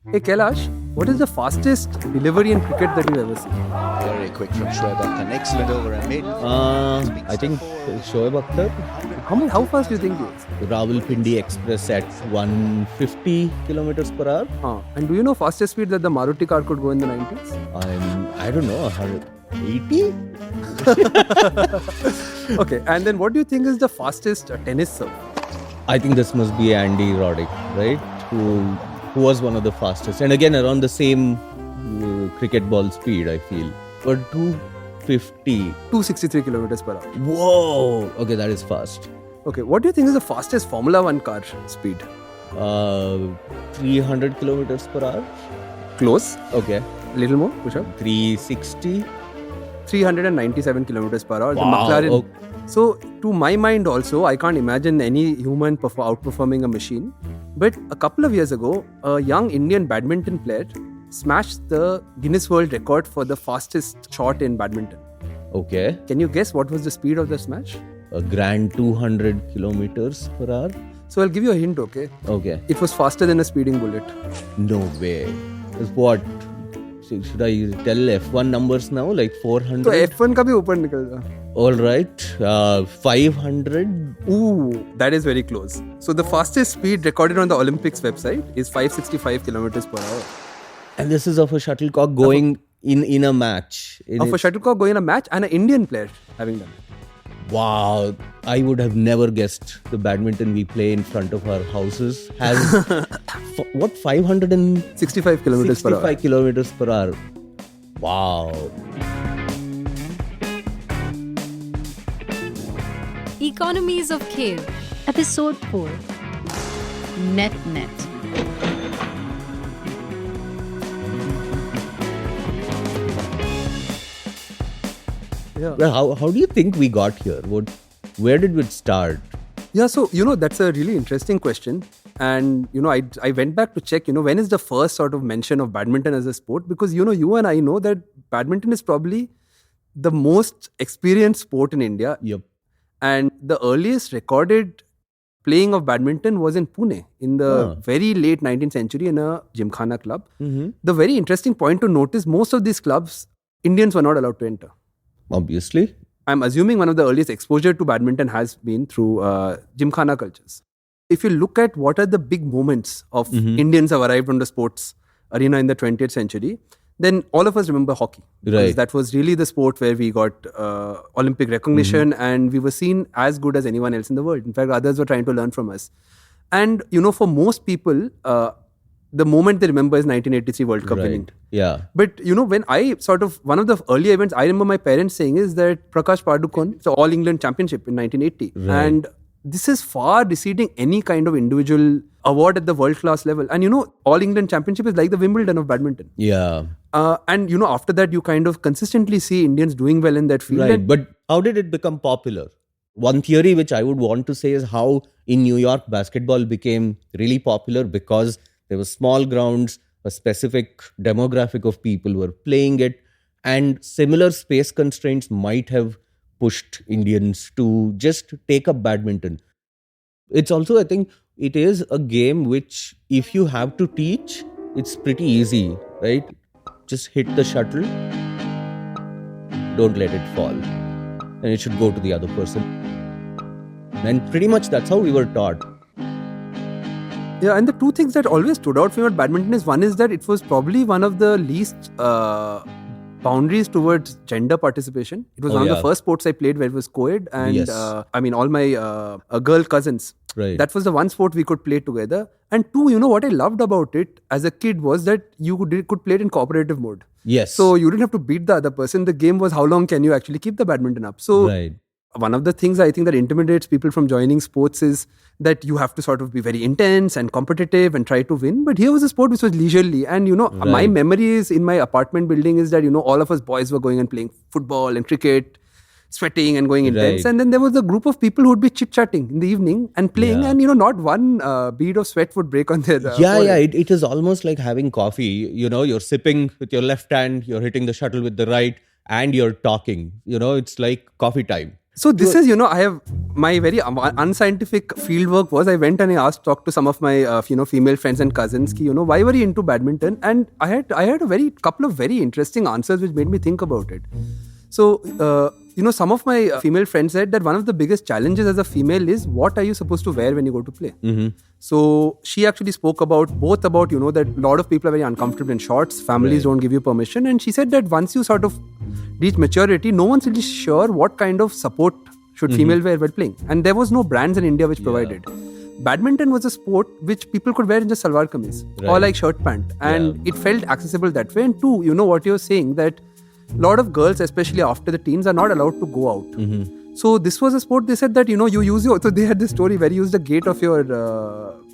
Hey Kailash, what is the fastest delivery in cricket that you've ever seen? Very quick from Shoaib Akhtar. Excellent over and mid. I think Shoaib Akhtar, How fast do you think he is? Rahul Pindi Express at 150 kilometers per hour. And do you know fastest speed that the Maruti car could go in the 90s? I don't know, 180? Okay, and then what do you think is the fastest tennis serve? I think this must be Andy Roddick, right? Who was one of the fastest. And again, around the same cricket ball speed, I feel. But 250. 263 kilometers per hour. Whoa! Okay, that is fast. Okay, what do you think is the fastest Formula 1 car speed? 300 kilometers per hour. Close. Okay. Little more, push up. 360. 397 kilometers per hour. Wow. The McLaren. Okay. So, to my mind also, I can't imagine any human outperforming a machine. But a couple of years ago, a young Indian badminton player smashed the Guinness World Record for the fastest shot in badminton. Okay. Can you guess what was the speed of the smash? A grand 200 kilometers per hour. So, I'll give you a hint, okay? Okay. It was faster than a speeding bullet. No way. It's what? Should I tell F1 numbers now? Like 400? So, F1 का भी ऊपर निकल जा. All right. 500? Ooh, that is very close. So, the fastest speed recorded on the Olympics website is 565 kilometers per hour. And this is of a shuttlecock going in a match. Of a shuttlecock going in a match and an Indian player having done it. Wow. I would have never guessed the badminton we play in front of our houses has, what, 65 kilometers per hour. 65 kilometers per hour. Wow. Economies of Khel, Episode 4 Net. Yeah. Well, how do you think we got here? Where did we start? Yeah, so, that's a really interesting question. And, I went back to check, when is the first sort of mention of badminton as a sport? Because, you and I know that badminton is probably the most experienced sport in India. Yep. And the earliest recorded playing of badminton was in Pune in the very late 19th century in a Gymkhana club. Mm-hmm. The very interesting point to note is most of these clubs, Indians were not allowed to enter. Obviously. I'm assuming one of the earliest exposure to badminton has been through Gymkhana cultures. If you look at what are the big moments of Indians have arrived on the sports arena in the 20th century, then all of us remember hockey. Because Right. that was really the sport where we got Olympic recognition and we were seen as good as anyone else in the world. In fact, others were trying to learn from us. And, for most people, the moment they remember is 1983 World Cup winning. Yeah. But, when I one of the early events I remember my parents saying is that Prakash Padukone, the All England Championship in 1980. Right. And this is far exceeding any kind of individual award at the world class level. And, All England Championship is like the Wimbledon of badminton. Yeah. And, after that, you kind of consistently see Indians doing well in that field. Right. And But how did it become popular? One theory which I would want to say is how in New York basketball became really popular because there were small grounds, a specific demographic of people were playing it, and similar space constraints might have pushed Indians to just take up badminton. It's also, I think, it is a game which if you have to teach, it's pretty easy, right? Just hit the shuttle, don't let it fall, and it should go to the other person. And pretty much that's how we were taught. yeah, and the two things that always stood out for me about badminton is one is that it was probably one of the least boundaries towards gender participation. It was one of the first sports I played where it was co-ed. And Yes. all my girl cousins, Right. that was the one sport we could play together. And two, what I loved about it as a kid was that you could play it in cooperative mode. Yes. So you didn't have to beat the other person. The game was how long can you actually keep the badminton up. So Right. one of the things I think that intimidates people from joining sports is that you have to sort of be very intense and competitive and try to win. But here was a sport which was leisurely. And, my Right. memories in my apartment building is that, all of us boys were going and playing football and cricket, sweating and going intense. Right. And then there was a group of people who would be chit-chatting in the evening and playing. Yeah. And, not one bead of sweat would break on their forehead. It is almost like having coffee. You're sipping with your left hand, you're hitting the shuttle with the right, and you're talking. It's like coffee time. So this is, I have my very unscientific fieldwork was I went and I talked to some of my, female friends and cousins, why were you into badminton? And I had a couple of very interesting answers which made me think about it. So, some of my female friends said that one of the biggest challenges as a female is what are you supposed to wear when you go to play? So she actually spoke about that a lot of people are very uncomfortable in shorts, families don't give you permission. And she said that once you sort of reach maturity, no one's really sure what kind of support should female wear while playing. And there was no brands in India which provided. Badminton was a sport which people could wear in just salwar kameez or like shirt pant. And it felt accessible that way. And two, what you're saying that a lot of girls, especially after the teens, are not allowed to go out. So this was a sport, they said that, you use so they had this story where you use the gate of your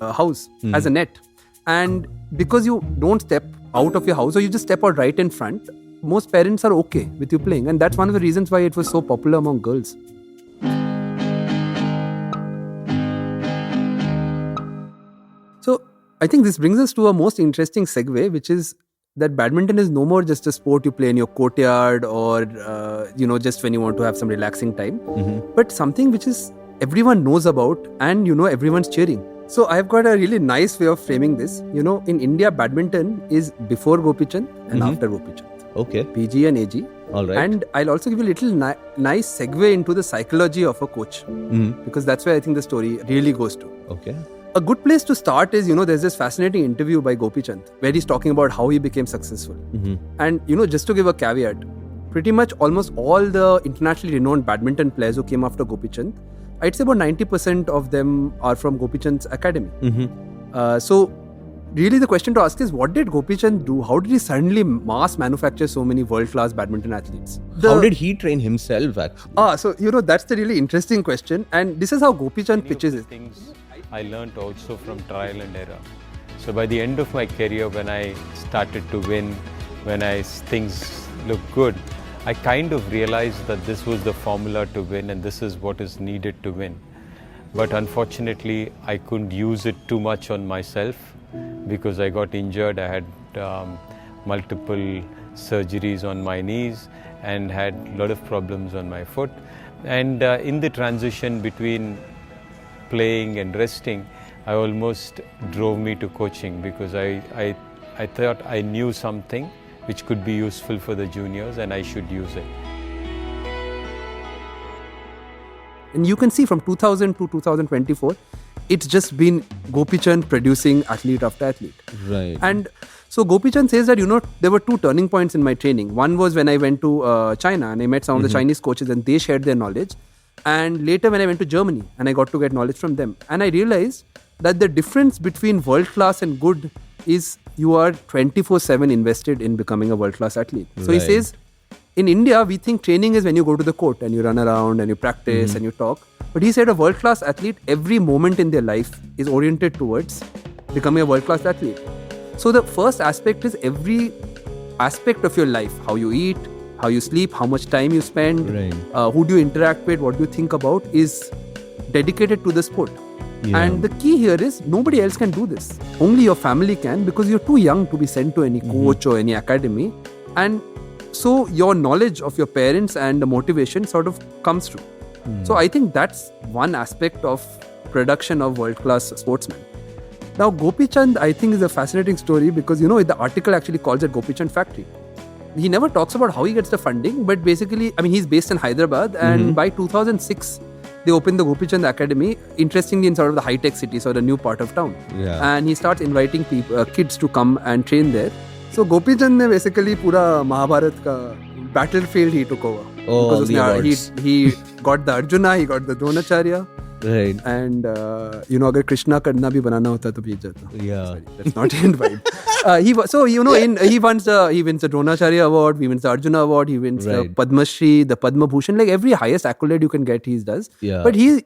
house as a net. And because you don't step out of your house or you just step out right in front, most parents are okay with you playing. And that's one of the reasons why it was so popular among girls. So I think this brings us to a most interesting segue, which is that badminton is no more just a sport you play in your courtyard or, just when you want to have some relaxing time, but something which is everyone knows about and, everyone's cheering. So I've got a really nice way of framing this. In India, badminton is before Gopichand and after Gopichand. Okay. PG and AG. All right. And I'll also give you a little nice segue into the psychology of a coach, because that's where I think the story really goes to. Okay. A good place to start is, there's this fascinating interview by Gopichand where he's talking about how he became successful. And, just to give a caveat, pretty much almost all the internationally renowned badminton players who came after Gopichand, I'd say about 90% of them are from Gopichand's academy. So really the question to ask is, what did Gopichand do? How did he suddenly mass manufacture so many world-class badminton athletes? How did he train himself actually? So, that's the really interesting question. And this is how Gopichand pitches it. I learned also from trial and error. So by the end of my career, when I started to win, when things looked good, I kind of realized that this was the formula to win and this is what is needed to win. But unfortunately, I couldn't use it too much on myself because I got injured. I had multiple surgeries on my knees and had a lot of problems on my foot. And in the transition between playing and resting, I almost drove me to coaching because I thought I knew something which could be useful for the juniors and I should use it. And you can see from 2000 to 2024, it's just been Gopichand producing athlete after athlete. Right. And so Gopichand says that, there were two turning points in my training. One was when I went to China and I met some of the Chinese coaches and they shared their knowledge. And later when I went to Germany and I got to get knowledge from them. And I realized that the difference between world-class and good is you are 24/7 invested in becoming a world-class athlete. So he says, in India, we think training is when you go to the court and you run around and you practice and you talk. But he said a world-class athlete, every moment in their life is oriented towards becoming a world-class athlete. So the first aspect is every aspect of your life, how you eat, how you sleep, how much time you spend, who do you interact with, what do you think about, is dedicated to the sport. And the key here is nobody else can do this. Only your family can, because you're too young to be sent to any coach or any academy. And so your knowledge of your parents and the motivation sort of comes through. So I think that's one aspect of production of world-class sportsmen. Now Gopichand, I think, is a fascinating story because, the article actually calls it Gopichand Factory. He never talks about how he gets the funding, but basically, he's based in Hyderabad and by 2006, they opened the Gopichand Academy, interestingly in sort of the high-tech city, so the new part of town. And he starts inviting kids to come and train there. So Gopichand ne basically pura Mahabharat ka battlefield he took over. Oh, because he got the Arjuna, he got the Dronacharya. Right. And, agar Krishna Karna bhi banana hota to bhi jata. Yeah. Sorry, that's not in vibe. He wins the Dronacharya award, he wins the Arjuna award, he wins the Padma Shri, the Padma Bhushan, like every highest accolade you can get, he does. Yeah. But he's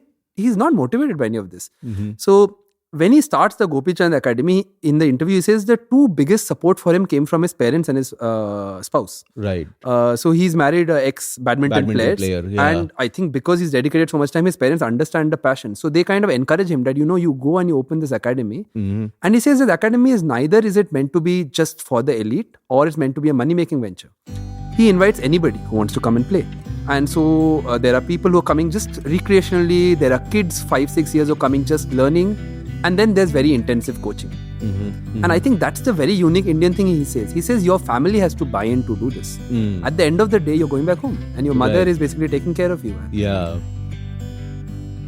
not motivated by any of this. So when he starts the Gopichand Academy, in the interview, he says the two biggest support for him came from his parents and his spouse. Right. So he's married an ex-badminton player. And I think because he's dedicated so much time, his parents understand the passion. So they kind of encourage him that, you go and you open this academy. And he says that academy is neither is it meant to be just for the elite or it's meant to be a money-making venture. He invites anybody who wants to come and play. And so there are people who are coming just recreationally. There are kids 5-6 years who are coming just learning. And then there's very intensive coaching. And I think that's the very unique Indian thing he says. He says your family has to buy in to do this. At the end of the day, you're going back home and your mother is basically taking care of you. Yeah.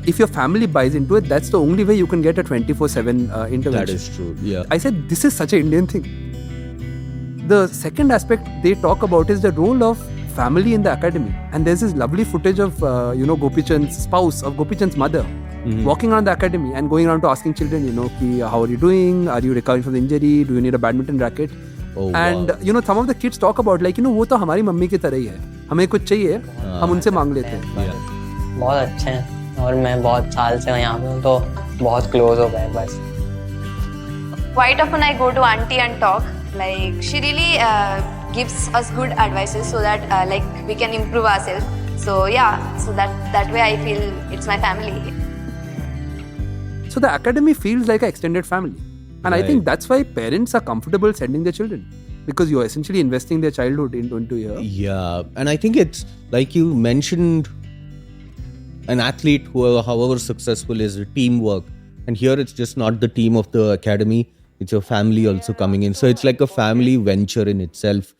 If your family buys into it, that's the only way you can get a 24/7 intervention. That is true. Yeah. I said, this is such an Indian thing. The second aspect they talk about is the role of family in the academy. And there's this lovely footage of, Gopichand's spouse, of Gopichand's mother, walking around the academy and going around to asking children, ki, how are you doing? Are you recovering from the injury? Do you need a badminton racket? And, some of the kids talk about, वो तो हमारी mummy की तरह ही है. हमें कुछ चाहिए, हम उनसे मांग लेते हैं. बहुत अच्छे हैं और मैं बहुत साल से यहाँ पे हूँ तो बहुत क्लोज हो गए बस. Quite often I go to auntie and talk. Like she really gives us good advices so that we can improve ourselves. So so that way I feel it's my family. So the academy feels like an extended family. And I think that's why parents are comfortable sending their children. Because you're essentially investing their childhood into here. Yeah. And I think it's like you mentioned, an athlete, however successful, is teamwork. And here it's just not the team of the academy. It's your family also coming in. So it's like a family venture in itself.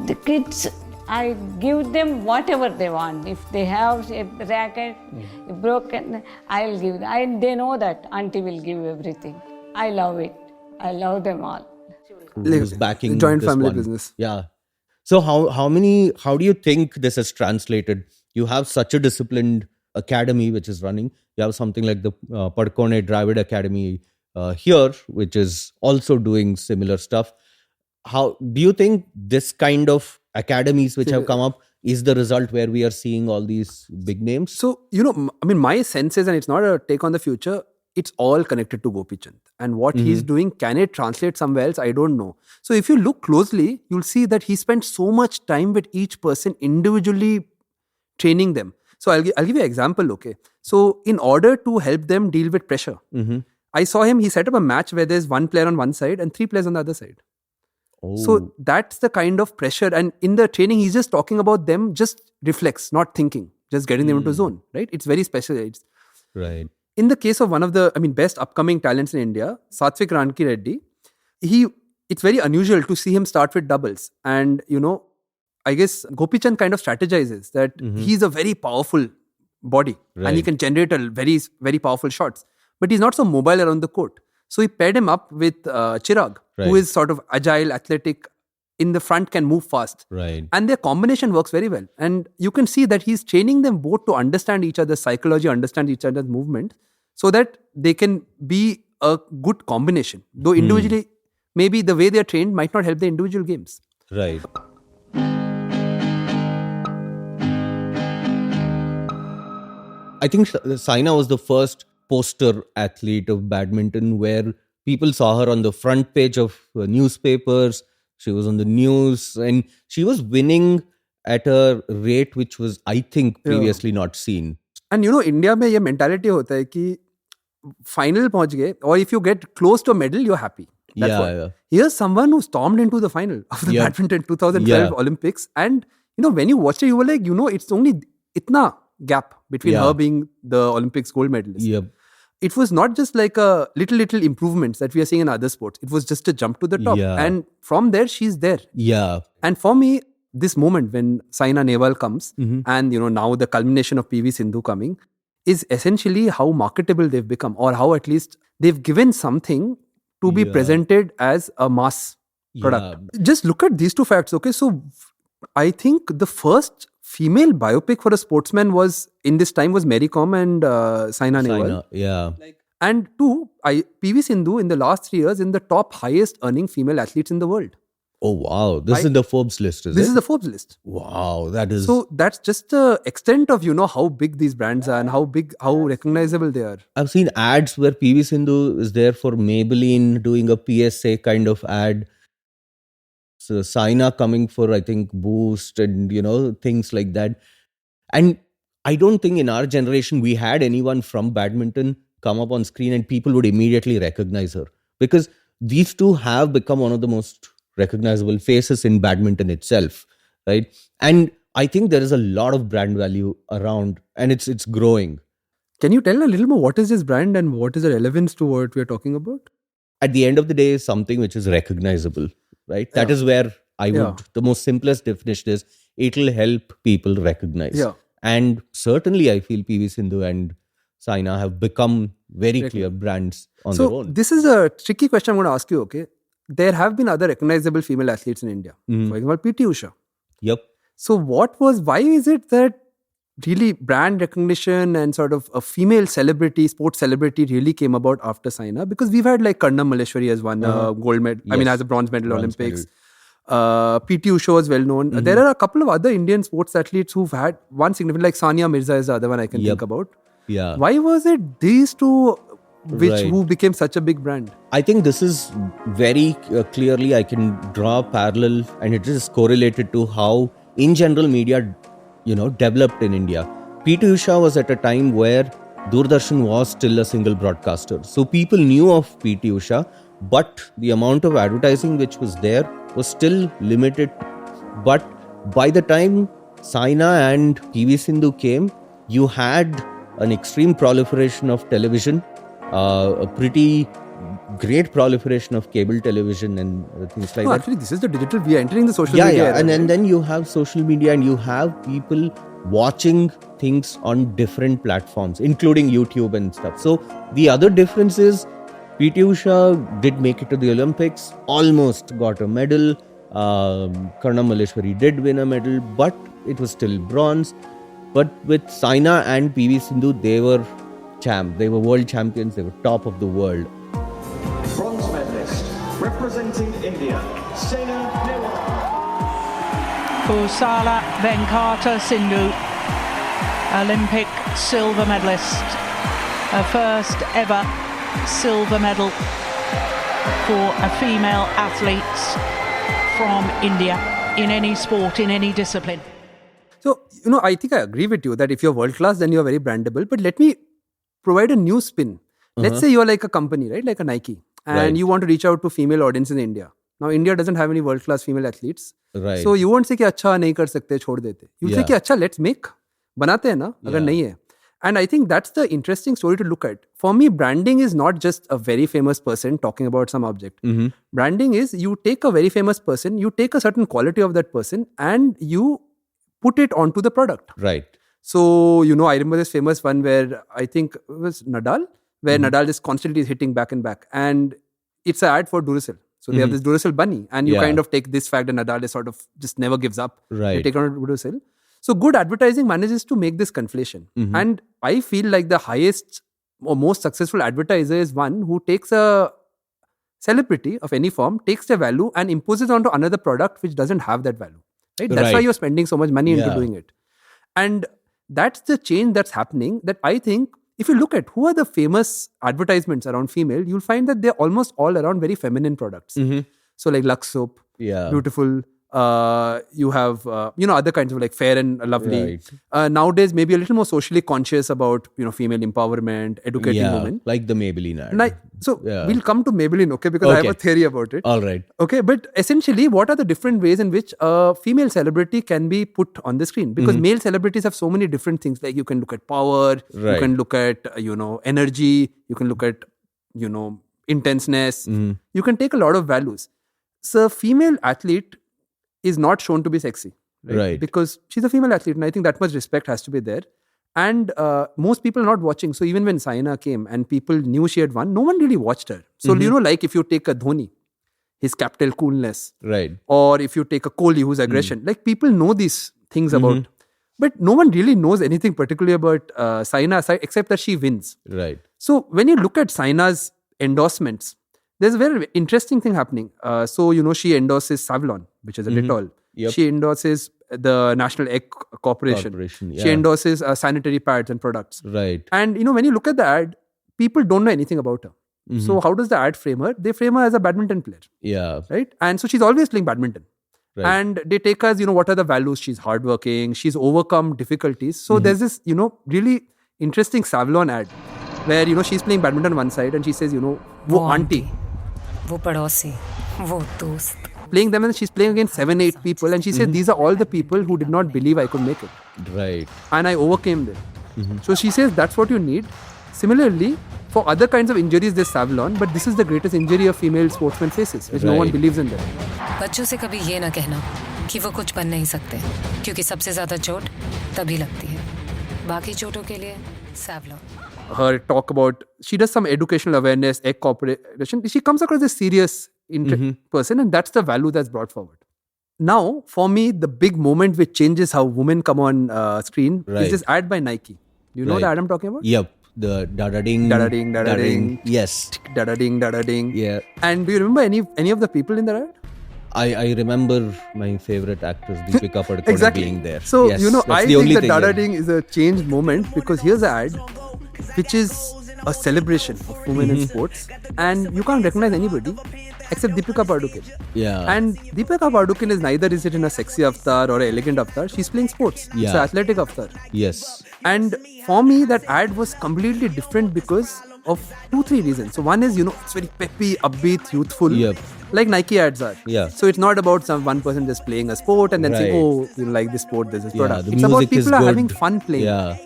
The kids, I give them whatever they want. If they have a racket, broken, I'll give them. They know that auntie will give everything. I love it. I love them all. Who's backing joint this family one. business. Yeah. So how do you think this is translated? You have such a disciplined academy which is running. You have something like the Padkone Dravid Academy here, which is also doing similar stuff. How do you think this kind of academies which have come up is the result where we are seeing all these big names? So, my sense is, and it's not a take on the future, it's all connected to Gopichand. And what he's doing, can it translate somewhere else? I don't know. So if you look closely, you'll see that he spent so much time with each person individually training them. So I'll give you an example, okay? So in order to help them deal with pressure, I saw he set up a match where there's one player on one side and 3 players on the other side. Oh. So that's the kind of pressure. And in the training, he's just talking about them just reflex, not thinking, just getting them into zone, right? It's very specialized. Right. In the case of one of the best upcoming talents in India, Satvik Ranki Reddy, it's very unusual to see him start with doubles. And, I guess Gopichand kind of strategizes that he's a very powerful body and he can generate a very, very powerful shots. But he's not so mobile around the court. So he paired him up with Chirag, who is sort of agile, athletic, in the front, can move fast. Right. And their combination works very well. And you can see that he's training them both to understand each other's psychology, understand each other's movement, so that they can be a good combination. Though individually, maybe the way they're trained might not help the individual games. Right. I think Saina was the first poster athlete of badminton where people saw her on the front page of newspapers. She was on the news and she was winning at a rate which was, I think, previously not seen. And India में ये mentality होता है कि final पहुंच गए, or if you get close to a medal, you're happy. That's what. Here's someone who stormed into the final of the badminton 2012 Olympics, and when you watched it, you were like, it's only itna gap between her being the Olympics gold medalist. Yep. It was not just like a little improvements that we are seeing in other sports. It was just a jump to the top. Yeah. And from there, she's there. Yeah. And for me, this moment when Saina Nehwal comes and, now the culmination of PV Sindhu coming is essentially how marketable they've become, or how at least they've given something to be presented as a mass product. Just look at these two facts, okay? So I think the first female biopic for a sportsman was Mary Kom and Saina Nehwal. Yeah. And two, PV Sindhu in the last 3 years in the top highest earning female athletes in the world. Oh, wow. This is the Forbes list, This is the Forbes list. Wow, that is... So that's just the extent of, how big these brands are and how recognizable they are. I've seen ads where PV Sindhu is there for Maybelline doing a PSA kind of ad. So Saina coming for, I think, Boost and, things like that. And I don't think in our generation we had anyone from badminton come up on screen and people would immediately recognize her. Because these two have become one of the most recognizable faces in badminton itself, right? And I think there is a lot of brand value around, and it's growing. Can you tell a little more what is this brand and what is the relevance to what we are talking about? At the end of the day, something which is recognizable, right? That is where I would, the most simplest definition is it'll help people recognize. Yeah. And certainly I feel PV Sindhu and Saina have become very clear brands on their own. This is a tricky question I'm going to ask you, okay? There have been other recognizable female athletes in India. For example, PT Usha. Yep. So why is it that really brand recognition and sort of a female celebrity, sports celebrity really came about after Saina? Because we've had like Karnam Malleshwari has won a gold medal, as a bronze medal Olympics. PT Usha was well known. There are a couple of other Indian sports athletes who've had one significant, like Sania Mirza is the other one I can think about. Yeah. Why was it these two who became such a big brand? I think this is very clearly I can draw a parallel, and it is correlated to how in general media developed in India. PT Usha was at a time where Doordarshan was still a single broadcaster. So people knew of PT Usha, but the amount of advertising which was there was still limited. But by the time Saina and PV Sindhu came, you had an extreme proliferation of television, a pretty great proliferation of cable television and things like that. Actually, this is the digital. We are entering the social media era, and then you have social media, and you have people watching things on different platforms, including YouTube and stuff. So the other difference is PT Usha did make it to the Olympics, almost got a medal. Karnam Malleshwari did win a medal, but it was still bronze. But with Saina and PV Sindhu, they were They were world champions. They were top of the world. Bronze medalist representing India, Saina Nehwal. Kusala Venkata Sindhu, Olympic silver medalist. Her first ever silver medal for a female athlete from India in any sport, in any discipline. So, I think I agree with you that if you're world class, then you're very brandable. But let me provide a new spin. Let's say you're like a company, right? Like a Nike. And you want to reach out to female audience in India. Now, India doesn't have any world-class female athletes. Right. So, you won't say, कि अच्छा नहीं कर सकते, छोड़ देते. You say, कि अच्छा, let's make. बनाते हैं ना, अगर नहीं है. And I think that's the interesting story to look at. For me, branding is not just a very famous person talking about some object. Branding is you take a very famous person, you take a certain quality of that person, and you put it onto the product. Right. So, I remember this famous one where I think it was Nadal, where Nadal just constantly is hitting back and back. And it's an ad for Duracell. So they have this Duracell bunny. And you kind of take this fact that Nadal is sort of just never gives up. Right. You take on Duracell. So good advertising manages to make this conflation. And I feel like the highest or most successful advertiser is one who takes a celebrity of any form, takes their value and imposes onto another product which doesn't have that value. Right? That's why you're spending so much money into doing it. And that's the change that's happening, that I think if you look at who are the famous advertisements around female, you'll find that they're almost all around very feminine products. So like Lux soap, beautiful. You have, other kinds of like Fair and Lovely. Right. Nowadays, maybe a little more socially conscious about, female empowerment, educating women. Like the Maybelline ad. We'll come to Maybelline, okay? Because I have a theory about it. All right. Okay, but essentially, what are the different ways in which a female celebrity can be put on the screen? Because male celebrities have so many different things. Like you can look at power, you can look at, energy, you can look at, intenseness. You can take a lot of values. So, female athlete is not shown to be sexy, right? Because she's a female athlete, and I think that much respect has to be there. And most people are not watching. So even when Saina came and people knew she had won, no one really watched her. So like if you take a Dhoni, his capital coolness, right? Or if you take a Kohli, whose aggression, like people know these things about, but no one really knows anything particularly about Saina except that she wins, right? So when you look at Saina's endorsements, there's a very interesting thing happening. So, she endorses Savlon, which is a Dettol. She endorses the National Egg Corporation. She endorses sanitary pads and products. Right. And, when you look at the ad, people don't know anything about her. So how does the ad frame her? They frame her as a badminton player. Yeah. Right? And so she's always playing badminton. Right. And they take us, what are the values? She's hardworking. She's overcome difficulties. So there's this, really interesting Savlon ad where, she's playing badminton on one side and she says, wo auntie. वो पड़ोसी, वो दोस्त, playing them, and she's playing against 7-8 people, and she said these are all the people who did not believe I could make it. Right. And I overcame them. So she says that's what you need. Similarly, for other kinds of injuries, there's Savlon, but this is the greatest injury a female sportsman faces, which no one believes in them. बच्चों से कभी ये ना कहना कि वो कुछ बन नहीं सकते, क्योंकि सबसे ज़्यादा चोट तभी लगती है. बाकी चोटों के लिए Savlon. Her talk about, she does some educational awareness, egg cooperation. She comes across as a serious person, and that's the value that's brought forward. Now, for me, the big moment which changes how women come on screen is this ad by Nike. Do you know the ad I'm talking about? Yep. The da-da-ding. Da-da-ding, da-da-ding. Yes. Da-da-ding, da-da-ding. Yeah. And do you remember any of the people in that ad? I remember my favorite actress, Deepika Padukone, exactly. being there. So, yes, I think the da-da-ding is a changed moment, because here's an ad which is a celebration of women in sports, and you can't recognize anybody except Deepika Padukone. Yeah. And Deepika Padukone is neither is it in a sexy avatar or an elegant avatar. She's playing sports. Yeah. It's an athletic avatar. Yes. And for me, that ad was completely different because of 2-3 reasons. So one is, it's very peppy, upbeat, youthful. Yep. Like Nike ads are. Yeah. So it's not about some one person just playing a sport and then saying, oh, you like this sport, there's this product. The It's about music is people are good. having fun playing. Yeah.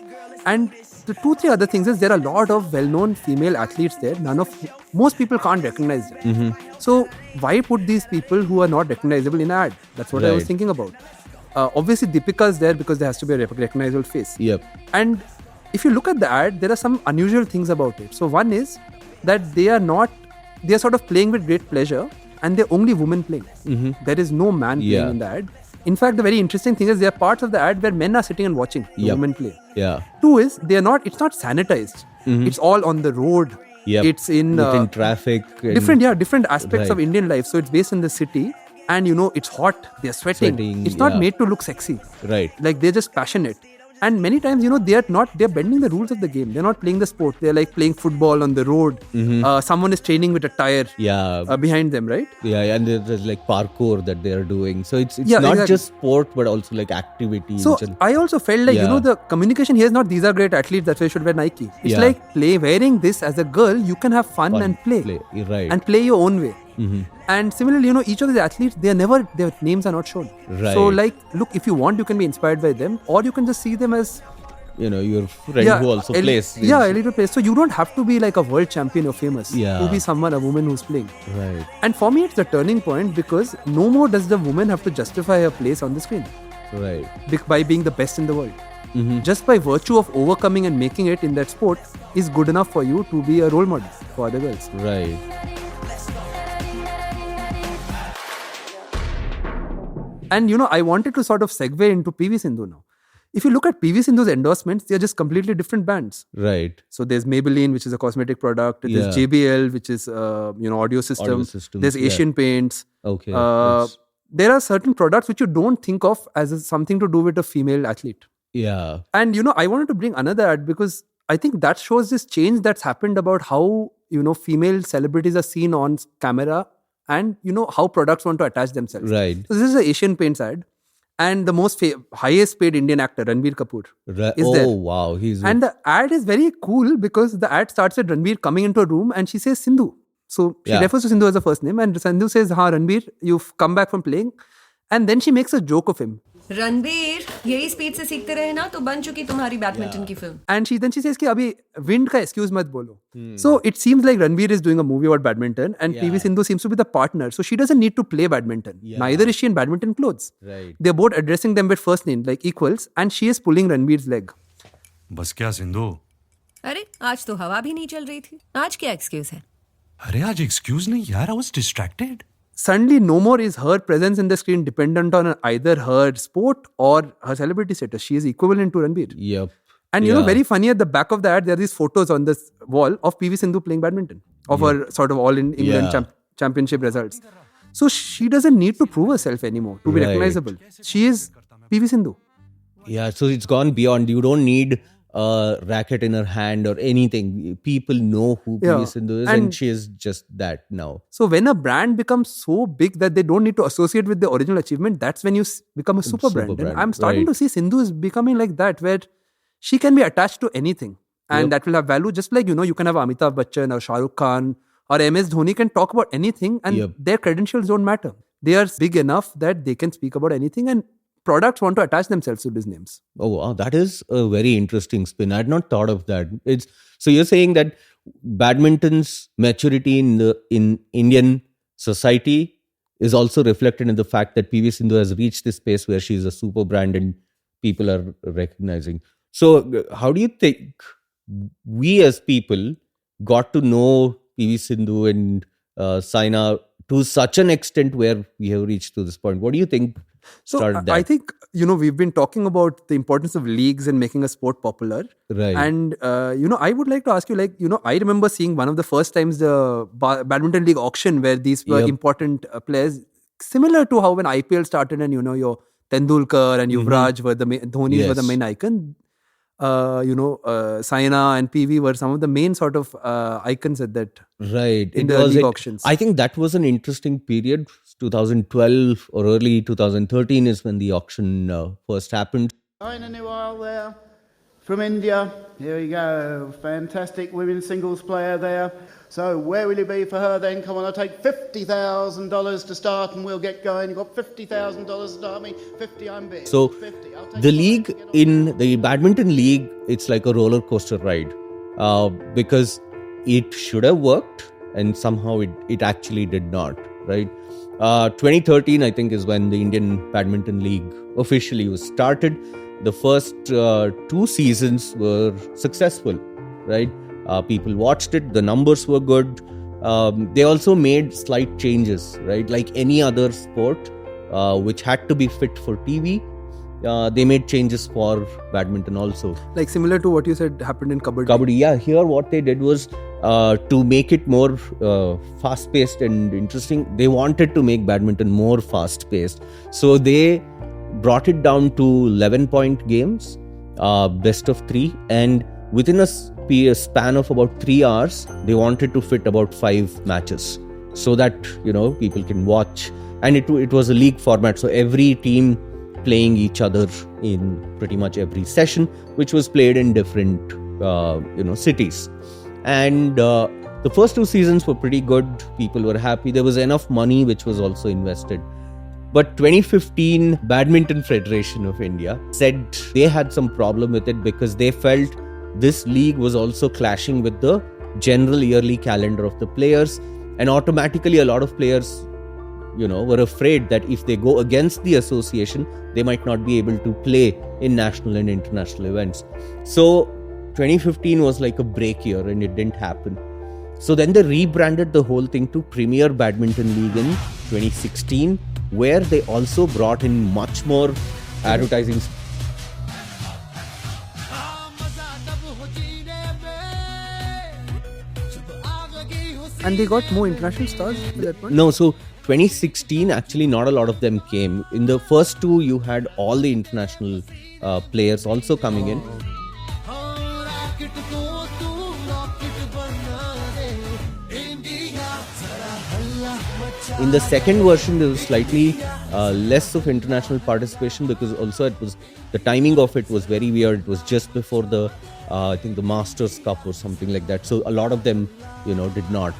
And the 2-3 other things is there are a lot of well-known female athletes there. Most people can't recognize them. So why put these people who are not recognizable in an ad? That's what I was thinking about. Obviously, Deepika is there because there has to be a recognizable face. Yep. And if you look at the ad, there are some unusual things about it. So one is that they are sort of playing with great pleasure, and they're only women playing. There is no man playing in the ad. In fact, the very interesting thing is there are parts of the ad where men are sitting and watching the women play. Yeah. Two is it's not sanitized. It's all on the road. Yep. It's within traffic. Different aspects of Indian life. So it's based in the city, and it's hot. They're sweating. It's not made to look sexy. Right. Like they're just passionate. And many times, they're bending the rules of the game. They're not playing the sport. They're like playing football on the road. Someone is training with a tire behind them, right? Yeah, and there's like parkour that they're doing. So it's not just sport, but also like activity. So I also felt like, the communication here is not these are great athletes, that's why you should wear Nike. It's like wearing this as a girl, you can have fun and play. Right. And play your own way. And similarly, each of these athletes, their names are not shown. Right. So look, if you want, you can be inspired by them, or you can just see them as your friend who also plays. Elite plays. So you don't have to be like a world champion or famous to be a woman who's playing. Right. And for me, it's a turning point because no more does the woman have to justify her place on the screen. Right. By being the best in the world. Just by virtue of overcoming and making it in that sport is good enough for you to be a role model for other girls. Right. And I wanted to sort of segue into PV Sindhu now. If you look at PV Sindhu's endorsements, they are just completely different brands. Right. So there's Maybelline, which is a cosmetic product. There's JBL, which is audio system. There's Asian Paints. Okay. There are certain products which you don't think of as something to do with a female athlete. Yeah. And I wanted to bring another ad because I think that shows this change that's happened about how female celebrities are seen on camera. And how products want to attach themselves. Right. So this is an Asian Paints ad. And the most highest paid Indian actor, Ranbir Kapoor, is there. Oh, wow. And the ad is very cool because the ad starts with Ranbir coming into a room and she says Sindhu. So she refers to Sindhu as a first name. And Sindhu says, Ranbir, you've come back from playing. And then she makes a joke of him. Ranbir यही speed से सीखते रहे ना तो बन चुकी तुम्हारी badminton की फिल्म. And she says कि अभी wind का excuse मत बोलो. So it seems like Ranbir is doing a movie about badminton and PV Sindhu seems to be the partner. So she doesn't need to play badminton. Neither is she in badminton clothes. Right. They're both addressing them with first name like equals and she is pulling Ranbir's leg. बस क्या सिंधु? अरे आज तो हवा भी नहीं चल रही थी. आज क्या एक्सक्यूज है? अरे आज एक्सक्यूज नहीं यार, I was distracted. Suddenly, no more is her presence in the screen dependent on either her sport or her celebrity status. She is equivalent to Ranbir. Yep. And very funny at the back of the ad, there are these photos on this wall of PV Sindhu playing badminton, of her sort of all in England championship results. So she doesn't need to prove herself anymore to be recognizable. She is PV Sindhu. Yeah, so it's gone beyond. You don't need a racket in her hand or anything. People know who PV Sindhu is and she is just that now. So when a brand becomes so big that they don't need to associate with the original achievement, that's when you become a super brand. And I'm starting to see Sindhu is becoming like that, where she can be attached to anything and that will have value. Just like, you can have Amitabh Bachchan or Shah Rukh Khan or MS Dhoni can talk about anything and their credentials don't matter. they are big enough that they can speak about anything, and products want to attach themselves to these names. Oh, wow, that is a very interesting spin. I had not thought of that. So you're saying that badminton's maturity in Indian society is also reflected in the fact that PV Sindhu has reached this space where she is a super brand and people are recognizing. So how do you think we as people got to know PV Sindhu and Saina to such an extent where we have reached to this point? What do you think started that? I think, we've been talking about the importance of leagues and making a sport popular. Right. And, I would like to ask you, I remember seeing one of the first times the Badminton League auction where these were important players, similar to how when IPL started and, your Tendulkar and Yuvraj were the Dhonis were the main icon. Saina and PV were some of the main sort of icons at that. Right. In the league auctions. I think that was an interesting period. 2012 or early 2013 is when the auction first happened. Saina Nehwal there from India. Here you go. Fantastic women's singles player there. So where will you be for her then? Come on, I'll take $50,000 to start and we'll get going. You've got $50,000 to start me. 50, I'm big. So the league, in the badminton league, it's like a roller coaster ride because it should have worked and somehow it actually did not, right? 2013, I think, is when the Indian Badminton League officially was started. The first 2 seasons were successful, right? People watched it, the numbers were good. They also made slight changes, right? Like any other sport which had to be fit for TV, they made changes for badminton also. Like similar to what you said happened in Kabaddi. Kabaddi, yeah. Here what they did was to make it more fast-paced and interesting. They wanted to make badminton more fast-paced. So they brought it down to 11-point games, best of 3. And within a span of about 3 hours, they wanted to fit about 5 matches so that, people can watch. And it was a league format. So every team playing each other in pretty much every session, which was played in different, cities. And the first 2 seasons were pretty good. People were happy. There was enough money which was also invested. But 2015, Badminton Federation of India said they had some problem with it because they felt this league was also clashing with the general yearly calendar of the players. And automatically a lot of players were afraid that if they go against the association, they might not be able to play in national and international events. So 2015 was like a break year and it didn't happen. So then they rebranded the whole thing to Premier Badminton League in 2016, where they also brought in much more advertising. And they got more international stars at that point? No, so 2016, actually not a lot of them came. In the first 2, you had all the international players also coming in. In the second version, there was slightly less of international participation because also it was the timing of it was very weird. It was just before the I think the Masters Cup or something like that. So a lot of them, did not.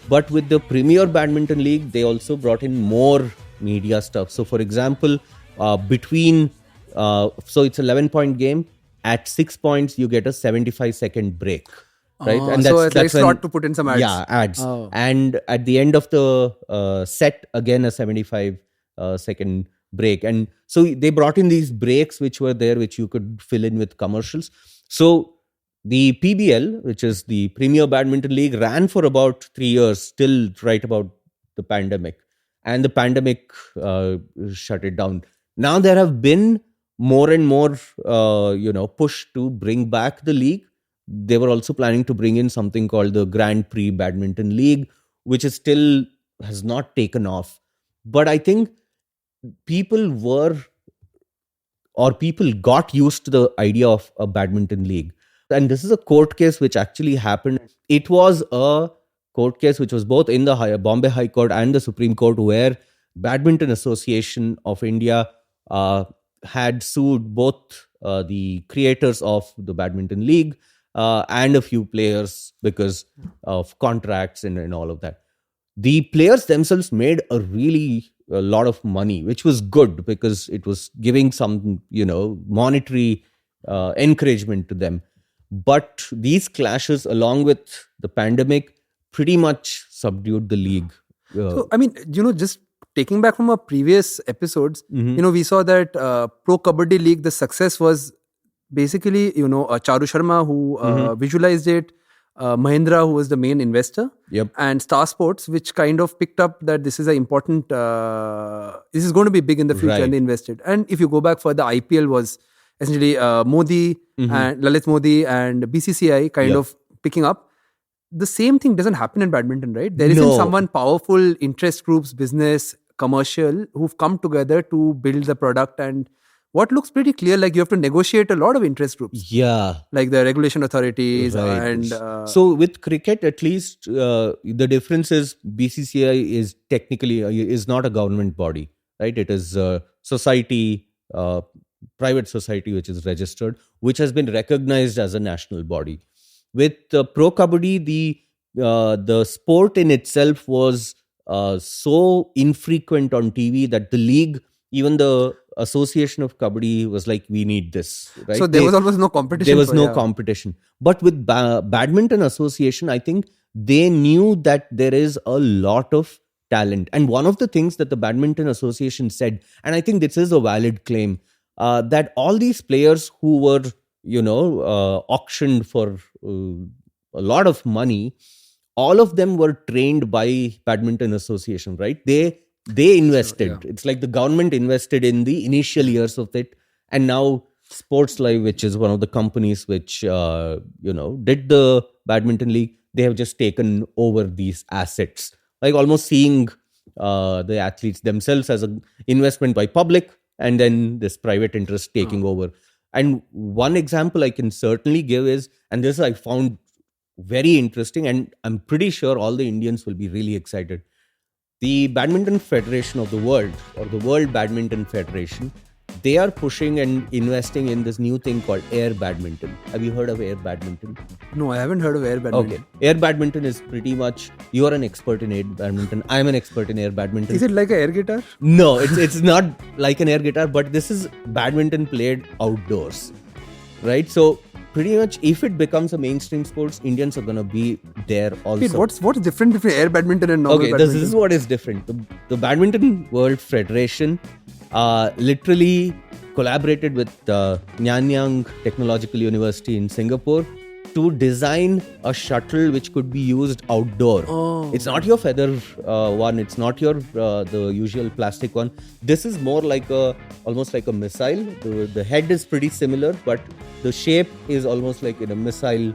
But with the Premier Badminton League, they also brought in more media stuff. So for example, so it's 11-point game. At 6 points, you get a 75-second break. Right? And so it's slot to put in some ads. Yeah, ads. Oh. And at the end of the set, again, a 75-second break. And so they brought in these breaks which were there, which you could fill in with commercials. So the PBL, which is the Premier Badminton League, ran for about 3 years, till right about the pandemic. And the pandemic shut it down. Now there have been more and more, push to bring back the league. They were also planning to bring in something called the Grand Prix Badminton League, which is still has not taken off. But I think people got used to the idea of a badminton league. And this is a court case which actually happened. It was a court case which was both in the Bombay High Court and the Supreme Court, where Badminton Association of India had sued both the creators of the badminton league and a few players because of contracts and all of that. The players themselves made a really a lot of money, which was good because it was giving some, monetary encouragement to them. But these clashes, along with the pandemic, pretty much subdued the league. So, I mean, just taking back from our previous episodes, we saw that Pro Kabaddi League, the success was basically, Charu Sharma who visualized it, Mahindra who was the main investor, and Star Sports, which kind of picked up that this is an important, this is going to be big in the future, and they invested. And if you go back further, IPL was essentially Modi and Lalit Modi and BCCI kind of picking up. The same thing doesn't happen in badminton, right? There isn't someone powerful, interest groups, business, commercial, who've come together to build the product. And what looks pretty clear, like you have to negotiate a lot of interest groups. Yeah. Like the regulation authorities and... so with cricket, at least, the difference is BCCI is technically, is not a government body, right? It is a society, private society, which is registered, which has been recognized as a national body. With Pro Kabaddi, the sport in itself was so infrequent on TV that the league, even the Association of Kabaddi, was like, we need this. Right? So there was almost no competition. There was no competition. But with Badminton Association, I think they knew that there is a lot of talent. And one of the things that the Badminton Association said, and I think this is a valid claim, that all these players who were auctioned for a lot of money, all of them were trained by Badminton Association, right? They invested. It's like the government invested in the initial years of it. And now Sports Live, which is one of the companies which, did the badminton league, they have just taken over these assets. Like almost seeing the athletes themselves as an investment by public and then this private interest taking over. And one example I can certainly give is, and this I found very interesting, and I'm pretty sure all the Indians will be really excited. The Badminton Federation of the World, or the World Badminton Federation, they are pushing and investing in this new thing called AirBadminton. Have you heard of AirBadminton? No, I haven't heard of AirBadminton. Okay. AirBadminton is pretty much, you are an expert in AirBadminton. I'm an expert in AirBadminton. Is it like an air guitar? No, it's not like an air guitar, but this is badminton played outdoors, right? So pretty much if it becomes a mainstream sports, Indians are going to be there also. Wait, what's different between AirBadminton and normal badminton? This is what is different. The Badminton World Federation literally collaborated with Nanyang Technological University in Singapore to design a shuttle which could be used outdoor. It's not your feather one. It's not your the usual plastic one. This is more like almost like a missile. The head is pretty similar, but the shape is almost like in a missile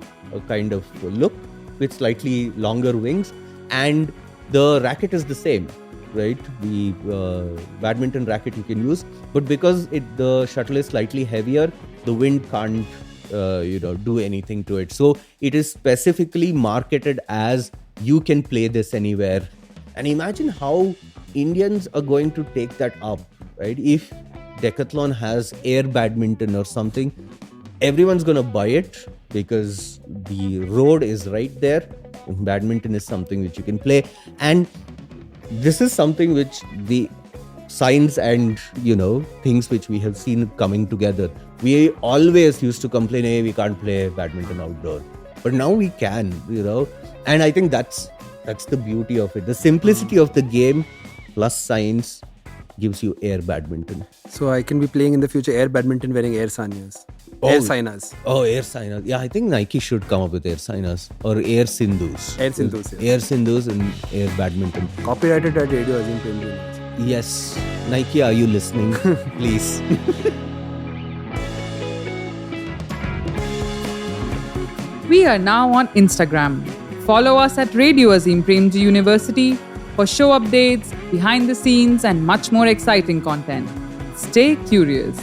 kind of look with slightly longer wings, and the racket is the same, right? The badminton racket you can use, but because the shuttle is slightly heavier, the wind can't do anything to it. So it is specifically marketed as you can play this anywhere. And imagine how Indians are going to take that up, right? If Decathlon has AirBadminton or something, everyone's going to buy it because the road is right there. Badminton is something which you can play. And this is something which the science and, things which we have seen coming together. We always used to complain, hey, we can't play badminton outdoor. But now we can, And I think that's the beauty of it. The simplicity of the game plus science gives you air badminton. So I can be playing in the future air badminton wearing air Sainas. Air Sainas. Oh, air Sainas. Yeah, I think Nike should come up with air Sainas or air Sindhus. Air Sindhus. Yeah. Air Sindhus and air badminton. Copyrighted at Radio Azim Premium. Yes. Nike, are you listening? Please. We are now on Instagram. Follow us at Radio Azim Premji University for show updates, behind the scenes, and much more exciting content. Stay curious.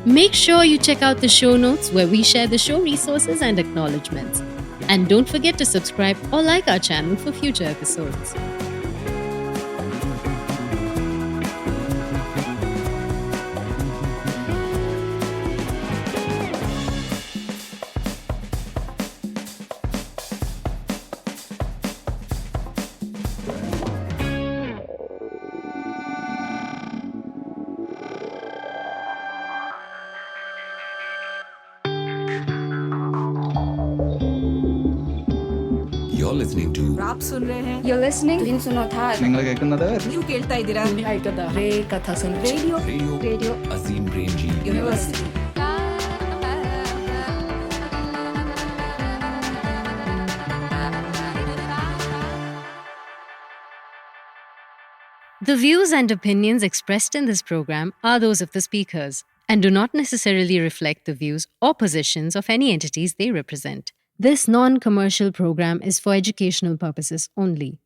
Make sure you check out the show notes where we share the show resources and acknowledgements. And don't forget to subscribe or like our channel for future episodes. listening to आप सुन रहे हैं You're listening? दिन सुनो था നിങ്ങൾ കേൾക്കുന്നത് ನೀವು ಕೇಳ್ತಾ ಇದ್ದೀರಾ ರೇ ಕಥಾ ಸಂದೇಶ radio Azim Premji university The views and opinions expressed in this program are those of the speakers and do not necessarily reflect the views or positions of any entities they represent. This non-commercial program is for educational purposes only.